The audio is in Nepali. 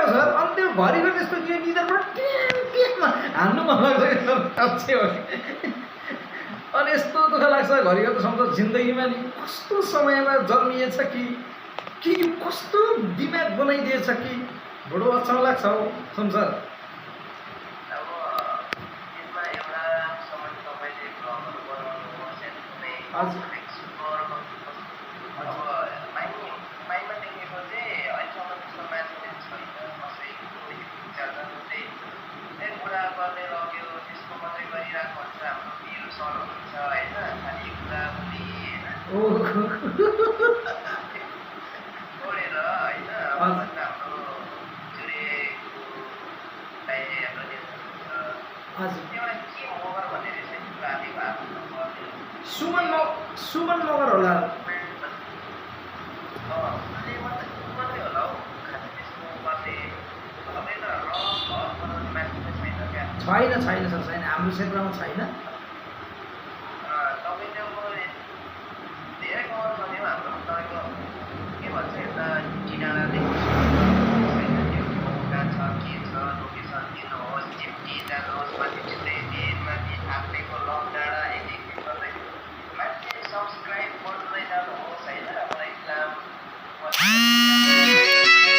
सर अनि त्यो घरिको त्यस्तो के निधारमा टेकमा हान्नु मन लाग्छ साँच्चै हो अनि यस्तो दुःख लाग्छ घरिको त सम्झ जिन्दगीमा नि कस्तो समयमा जन्मिएछ कि यो कस्तो दिमाग बनाइदिएछ कि बडो अचम्म लाग्छ हौ संसार हजुर सुमन मगर होला छैन सर छैन हाम्रो क्षेत्रमा छैन धेरै कमल छ नि हाम्रो तपाईँको के भन्छ यता टिडाँडादेखि